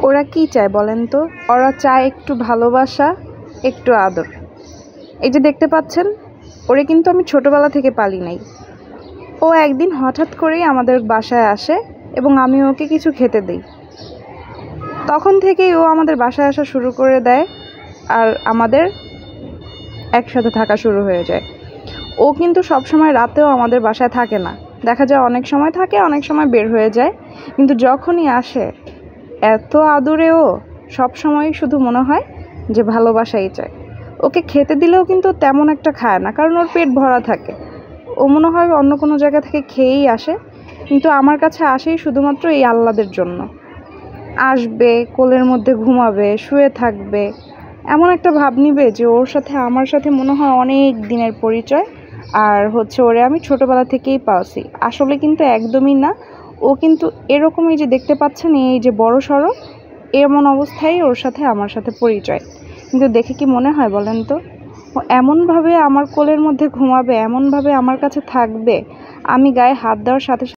ওরা কি চায় বলেন তো? ওরা চায় একটু ভালোবাসা, একটু আদর। এই যে দেখতে পাচ্ছেন, ওরে কিন্তু আমি ছোটবেলা থেকে পালি নাই। ও একদিন হঠাৎ করেই আমাদের বাসায় আসে এবং আমি ওকে কিছু খেতে দিই। তখন থেকেই ও আমাদের বাসায় আসা শুরু করে দেয় আর আমাদের একসাথে থাকা শুরু হয়ে যায়। ও কিন্তু সবসময় রাতেও আমাদের বাসায় থাকে না, দেখা যায় অনেক সময় থাকে, অনেক সময় বের হয়ে যায়। কিন্তু যখনই আসে এত আদরে ও সবসময় শুধু মনে হয় যে ভালোবাসাই চায়। ওকে খেতে দিলেও কিন্তু তেমন একটা খায় না, কারণ ওর পেট ভরা থাকে। ও মনে হয় অন্য কোনো জায়গা থেকে খেয়েই আসে, কিন্তু আমার কাছে আসেই শুধুমাত্র এই আহ্লাদের জন্য। আসবে, কোলের মধ্যে ঘুমাবে, শুয়ে থাকবে, এমন একটা ভাব নিবে যে ওর সাথে আমার সাথে মনে হয় অনেক দিনের পরিচয়। আর ওরে আমি ছোটোবেলা থেকেই পালছি। আসলে কিন্তু একদমই না। ও কিন্তু এরকমই যে দেখতে পাচ্ছেন, এই যে বড় সড়ো এমন অবস্থায় ওর সাথে আমার সাথে পরিচয়। কিন্তু দেখে কি মনে হয় বলেন তো? ও এমনভাবে আমার কোলের মধ্যে ঘুমাবে, এমনভাবে আমার কাছে থাকবে, আমি গায়ে হাত দেওয়ার সাথে